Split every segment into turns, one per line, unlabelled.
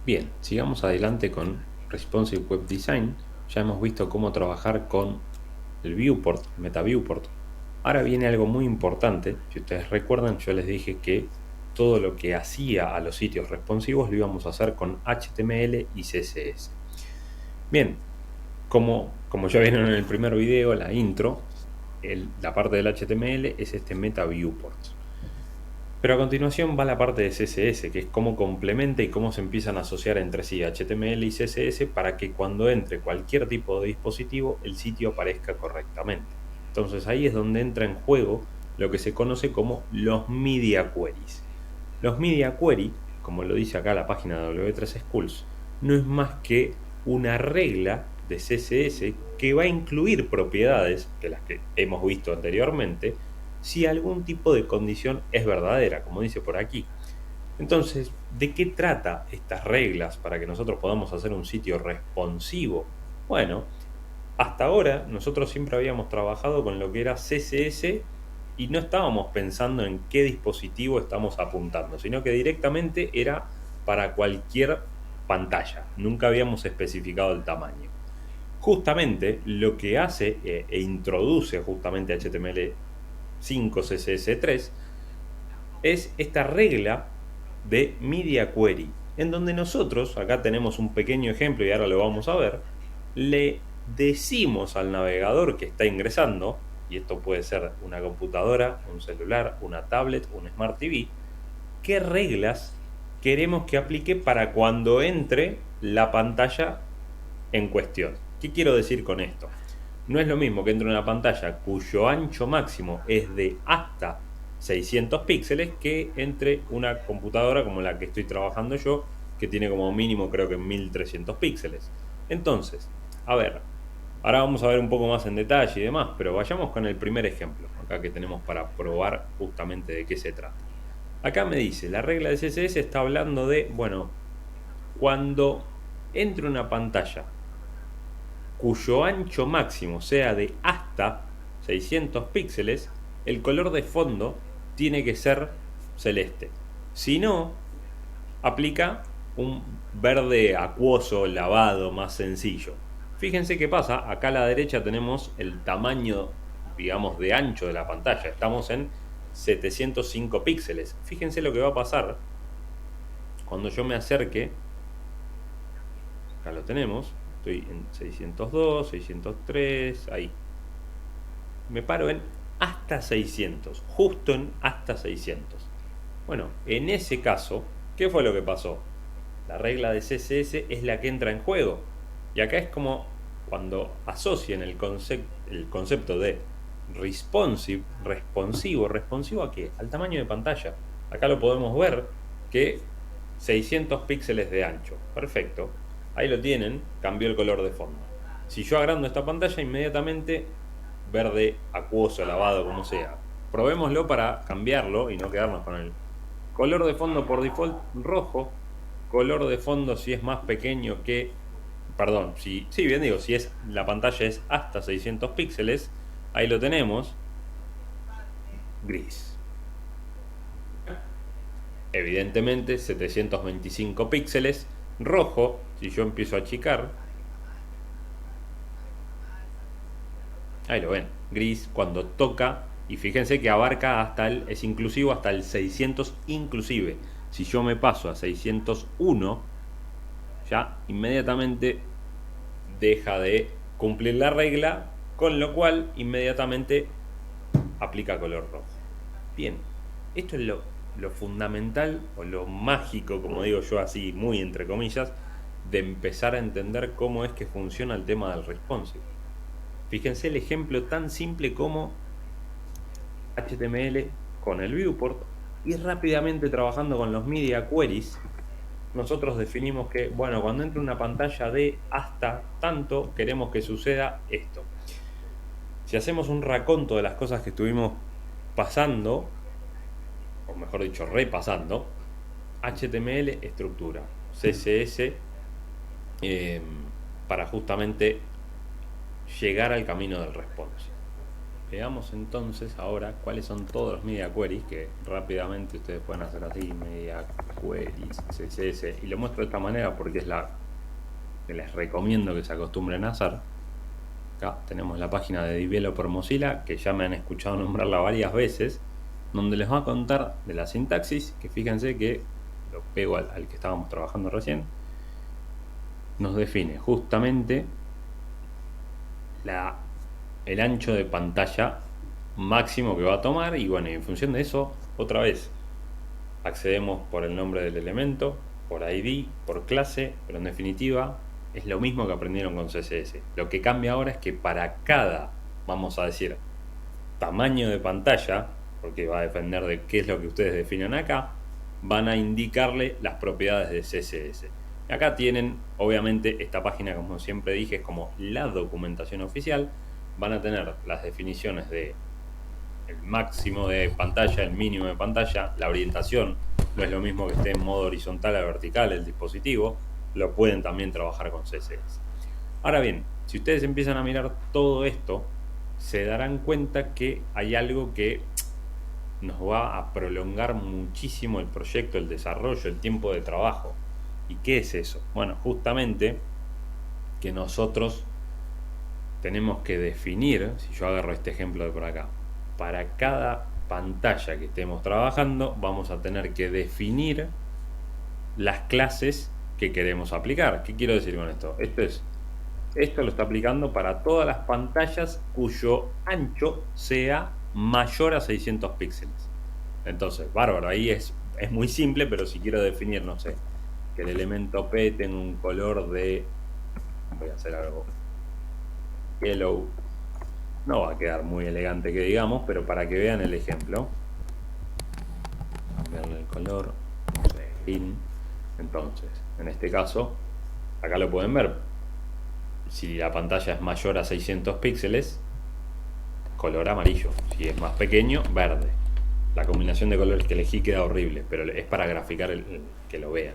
Bien, sigamos adelante con Responsive Web Design. Ya hemos visto cómo trabajar con el viewport, Meta Viewport. Ahora viene algo muy importante. Si ustedes recuerdan, yo les dije que todo lo que hacía a los sitios responsivos lo íbamos a hacer con HTML y CSS. Bien, como ya vieron en el primer video, la intro, la parte del HTML es este Meta Viewport. Pero a continuación va la parte de CSS, que es cómo complementa y cómo se empiezan a asociar entre sí HTML y CSS para que cuando entre cualquier tipo de dispositivo el sitio aparezca correctamente. Entonces ahí es donde entra en juego lo que se conoce como los Media Queries. Los Media Query, como lo dice acá la página de W3 Schools, no es más que una regla de CSS que va a incluir propiedades de las que hemos visto anteriormente si algún tipo de condición es verdadera, como dice por aquí. Entonces, ¿de qué trata estas reglas para que nosotros podamos hacer un sitio responsivo? Bueno, hasta ahora nosotros siempre habíamos trabajado con lo que era CSS y no estábamos pensando en qué dispositivo estamos apuntando, sino que directamente era para cualquier pantalla. Nunca habíamos especificado el tamaño. Justamente lo que hace e introduce justamente HTML5 CSS3 es esta regla de Media Query, en donde nosotros, acá tenemos un pequeño ejemplo y ahora lo vamos a ver, le decimos al navegador que está ingresando, y esto puede ser una computadora, un celular, una tablet, un Smart TV, qué reglas queremos que aplique para cuando entre la pantalla en cuestión. ¿Qué quiero decir con esto? No es lo mismo que entre una pantalla cuyo ancho máximo es de hasta 600 píxeles que entre una computadora como la que estoy trabajando yo, que tiene como mínimo creo que 1300 píxeles. Entonces, a ver, ahora vamos a ver un poco más en detalle y demás, pero vayamos con el primer ejemplo, acá que tenemos para probar justamente de qué se trata. Acá me dice, la regla de CSS está hablando de, bueno, cuando entre una pantalla cuyo ancho máximo sea de hasta 600 píxeles, el color de fondo tiene que ser celeste. Si no, aplica un verde acuoso, lavado, más sencillo. Fíjense qué pasa, acá a la derecha tenemos el tamaño, digamos, de ancho de la pantalla. Estamos en 705 píxeles. Fíjense lo que va a pasar cuando yo me acerque. Acá lo tenemos. Estoy en 602, 603, ahí. Me paro en hasta 600, justo en hasta 600. Bueno, en ese caso, ¿qué fue lo que pasó? La regla de CSS es la que entra en juego. Y acá es como cuando asocian el concepto de responsive, responsivo. ¿Responsivo a qué? Al tamaño de pantalla. Acá lo podemos ver que 600 píxeles de ancho. Perfecto. Ahí lo tienen, cambió el color de fondo. Si yo agrando esta pantalla, inmediatamente verde, acuoso, lavado, como sea. Probémoslo para cambiarlo y no quedarnos con el color de fondo por default rojo. Color de fondo si es más pequeño que, perdón, si, sí, bien digo, si es la pantalla es hasta 600 píxeles, ahí lo tenemos, gris. Evidentemente 725 píxeles, rojo, si yo empiezo a achicar, ahí lo ven, gris cuando toca, y fíjense que abarca hasta es inclusivo hasta el 600 inclusive. Si yo me paso a 601, ya inmediatamente deja de cumplir la regla, con lo cual inmediatamente aplica color rojo. Bien, esto es lo fundamental o lo mágico, como digo yo así, muy entre comillas, de empezar a entender cómo es que funciona el tema del responsive. Fíjense el ejemplo tan simple como HTML con el viewport y rápidamente trabajando con los media queries. Nosotros definimos que, bueno, cuando entre una pantalla de hasta tanto, queremos que suceda esto. Si hacemos un raconto de las cosas que estuvimos pasando, o mejor dicho, repasando, HTML estructura, CSS para justamente llegar al camino del responsive. Veamos entonces ahora cuáles son todos los media queries que rápidamente ustedes pueden hacer así, media queries, CSS, y lo muestro de esta manera porque es la que les recomiendo que se acostumbren a hacer. Acá tenemos la página de Developer Mozilla, que ya me han escuchado nombrarla varias veces, donde les va a contar de la sintaxis, que fíjense que lo pego al que estábamos trabajando recién, nos define justamente el ancho de pantalla máximo que va a tomar, y bueno, en función de eso, otra vez, accedemos por el nombre del elemento, por ID, por clase, pero en definitiva es lo mismo que aprendieron con CSS. Lo que cambia ahora es que para cada, vamos a decir, tamaño de pantalla, porque va a depender de qué es lo que ustedes definen acá, van a indicarle las propiedades de CSS. Y acá tienen, obviamente, esta página, como siempre dije, es como la documentación oficial. Van a tener las definiciones de el máximo de pantalla, el mínimo de pantalla, la orientación. No es lo mismo que esté en modo horizontal o vertical el dispositivo. Lo pueden también trabajar con CSS. Ahora bien, si ustedes empiezan a mirar todo esto, se darán cuenta que hay algo que nos va a prolongar muchísimo el proyecto, el desarrollo, el tiempo de trabajo. ¿Y qué es eso? Bueno, justamente que nosotros tenemos que definir, si yo agarro este ejemplo de por acá, para cada pantalla que estemos trabajando, vamos a tener que definir las clases que queremos aplicar. ¿Qué quiero decir con esto? Esto lo está aplicando para todas las pantallas cuyo ancho sea mayor a 600 píxeles. Entonces, bárbaro, ahí es muy simple, pero si quiero definir, no sé, que el elemento P tenga un color de, voy a hacer algo, yellow, no va a quedar muy elegante que digamos, pero para que vean el ejemplo, cambiarle el color, no sé, green. Entonces, en este caso, acá lo pueden ver, si la pantalla es mayor a 600 píxeles, color amarillo. Si es más pequeño, verde. La combinación de colores que elegí queda horrible, pero es para graficar que lo vean.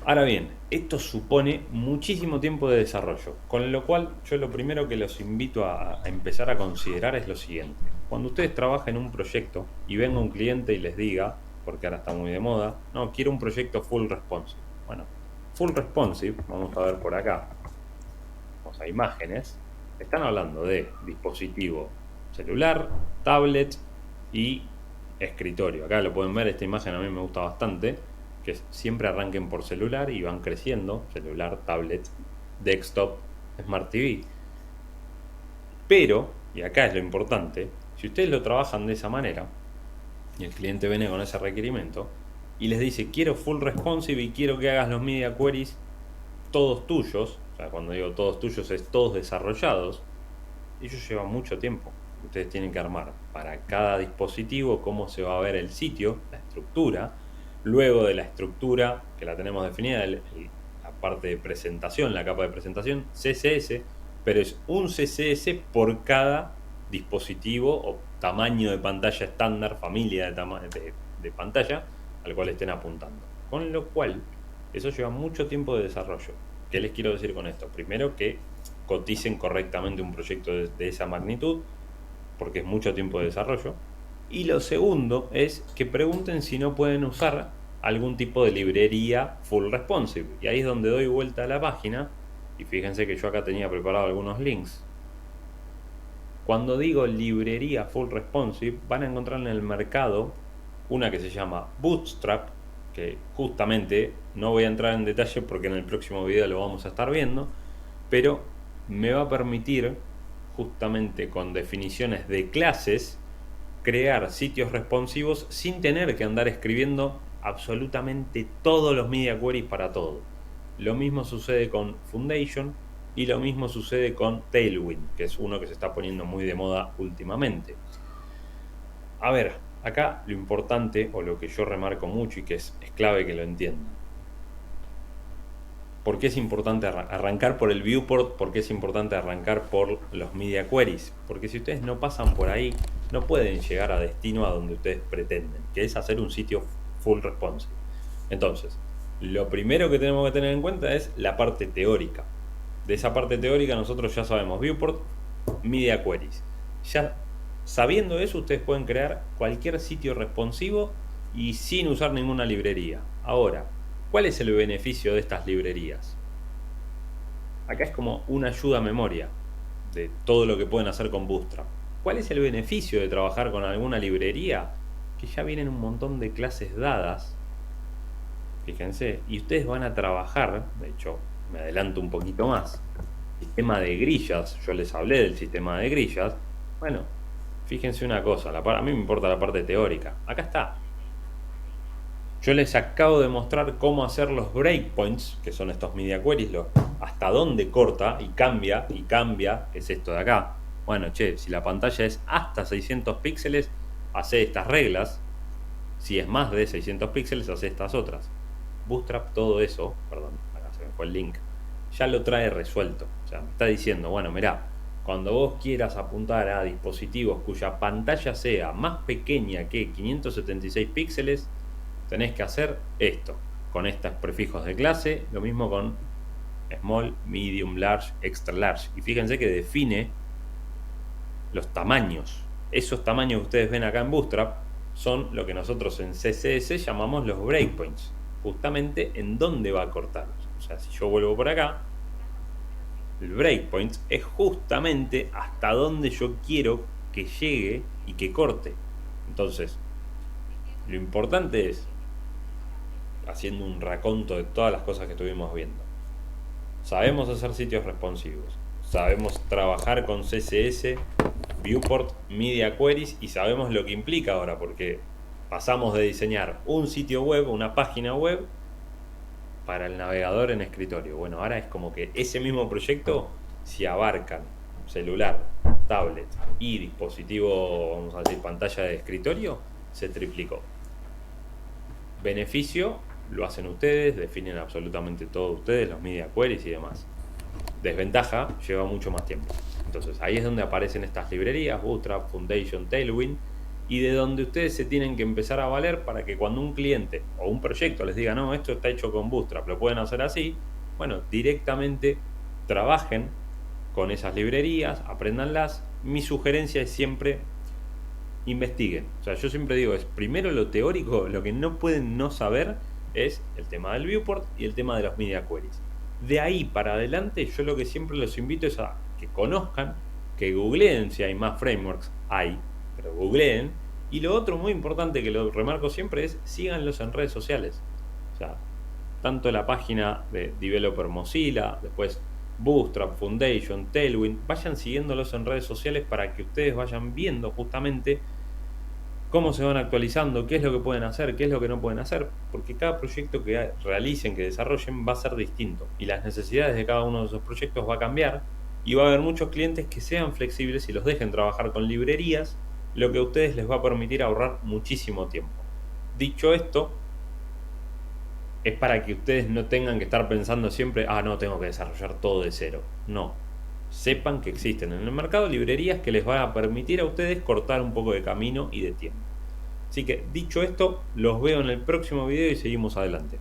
Ahora bien, esto supone muchísimo tiempo de desarrollo, con lo cual yo lo primero que los invito a empezar a considerar es lo siguiente. Cuando ustedes trabajen en un proyecto y venga un cliente y les diga, porque ahora está muy de moda, no, quiero un proyecto full responsive. Bueno, full responsive, vamos a ver por acá, vamos a imágenes, están hablando de dispositivo celular, tablet y escritorio. Acá lo pueden ver, esta imagen a mí me gusta bastante, que siempre arranquen por celular y van creciendo, celular, tablet, desktop, Smart TV. Pero, y acá es lo importante, si ustedes lo trabajan de esa manera, y el cliente viene con ese requerimiento, y les dice, quiero full responsive y quiero que hagas los media queries todos tuyos, o sea, cuando digo todos tuyos es todos desarrollados, ellos llevan mucho tiempo. Ustedes tienen que armar para cada dispositivo cómo se va a ver el sitio, la estructura. Luego de la estructura, que la tenemos definida, la parte de presentación, la capa de presentación, CSS, pero es un CSS por cada dispositivo o tamaño de pantalla estándar, familia de pantalla al cual estén apuntando. Con lo cual, eso lleva mucho tiempo de desarrollo. ¿Qué les quiero decir con esto? Primero, que coticen correctamente un proyecto de esa magnitud, porque es mucho tiempo de desarrollo. Y lo segundo es que pregunten si no pueden usar algún tipo de librería full responsive. Y ahí es donde doy vuelta a la página. Y fíjense que yo acá tenía preparado algunos links. Cuando digo librería full responsive, van a encontrar en el mercado una que se llama Bootstrap, que justamente no voy a entrar en detalle porque en el próximo video lo vamos a estar viendo, pero me va a permitir, justamente con definiciones de clases, crear sitios responsivos sin tener que andar escribiendo absolutamente todos los media queries para todo. Lo mismo sucede con Foundation y lo mismo sucede con Tailwind, que es uno que se está poniendo muy de moda últimamente. A ver, acá lo importante, o lo que yo remarco mucho y que es clave que lo entiendan. ¿Por qué es importante arrancar por el viewport? ¿Por qué es importante arrancar por los media queries? Porque si ustedes no pasan por ahí, no pueden llegar a destino a donde ustedes pretenden, que es hacer un sitio full responsive. Entonces, lo primero que tenemos que tener en cuenta es la parte teórica. De esa parte teórica nosotros ya sabemos viewport, media queries. Ya sabiendo eso, ustedes pueden crear cualquier sitio responsivo y sin usar ninguna librería. Ahora, ¿cuál es el beneficio de estas librerías? Acá es como una ayuda a memoria de todo lo que pueden hacer con Bootstrap. ¿Cuál es el beneficio de trabajar con alguna librería? Que ya vienen un montón de clases dadas, fíjense, y ustedes van a trabajar, de hecho, me adelanto un poquito más, sistema de grillas, yo les hablé del sistema de grillas. Bueno, fíjense una cosa, a mí me importa la parte teórica. Acá está. Yo les acabo de mostrar cómo hacer los breakpoints, que son estos media queries, hasta dónde corta y cambia, que es esto de acá. Bueno, che, si la pantalla es hasta 600 píxeles, hace estas reglas. Si es más de 600 píxeles, hace estas otras. Bootstrap todo eso, perdón, acá se me fue el link, ya lo trae resuelto. O sea, me está diciendo, bueno, mirá, cuando vos quieras apuntar a dispositivos cuya pantalla sea más pequeña que 576 píxeles, tenés que hacer esto, con estos prefijos de clase, lo mismo con small, medium, large, extra large. Y fíjense que define los tamaños. Esos tamaños que ustedes ven acá en Bootstrap son lo que nosotros en CSS llamamos los breakpoints, justamente en dónde va a cortar. O sea, si yo vuelvo por acá, el breakpoint es justamente hasta donde yo quiero que llegue y que corte. Entonces, lo importante es, haciendo un raconto de todas las cosas que estuvimos viendo, sabemos hacer sitios responsivos, sabemos trabajar con CSS, Viewport, Media Queries, y sabemos lo que implica ahora, porque pasamos de diseñar un sitio web, una página web, para el navegador en escritorio. Bueno, ahora es como que ese mismo proyecto, si abarcan celular, tablet y dispositivo, vamos a decir, pantalla de escritorio, se triplicó. Beneficio, lo hacen ustedes, definen absolutamente todo ustedes, los media queries y demás. Desventaja, lleva mucho más tiempo. Entonces ahí es donde aparecen estas librerías, Bootstrap, Foundation, Tailwind, y de donde ustedes se tienen que empezar a valer para que cuando un cliente o un proyecto les diga, no, esto está hecho con Bootstrap, lo pueden hacer así, bueno, directamente trabajen con esas librerías, apréndanlas. Mi sugerencia es siempre investiguen. O sea, yo siempre digo, es primero lo teórico, lo que no pueden no saber es el tema del viewport y el tema de los media queries. De ahí para adelante, yo lo que siempre los invito es a que conozcan, que googleen si hay más frameworks, hay, pero googleen. Y lo otro muy importante que lo remarco siempre es síganlos en redes sociales. O sea, tanto la página de Developer Mozilla, después Bootstrap, Foundation, Tailwind, vayan siguiéndolos en redes sociales para que ustedes vayan viendo justamente cómo se van actualizando, qué es lo que pueden hacer, qué es lo que no pueden hacer, porque cada proyecto que realicen, que desarrollen, va a ser distinto y las necesidades de cada uno de esos proyectos va a cambiar y va a haber muchos clientes que sean flexibles y los dejen trabajar con librerías, lo que a ustedes les va a permitir ahorrar muchísimo tiempo. Dicho esto, es para que ustedes no tengan que estar pensando siempre, no, tengo que desarrollar todo de cero. No. Sepan que existen en el mercado librerías que les van a permitir a ustedes cortar un poco de camino y de tiempo. Así que, dicho esto, los veo en el próximo video y seguimos adelante.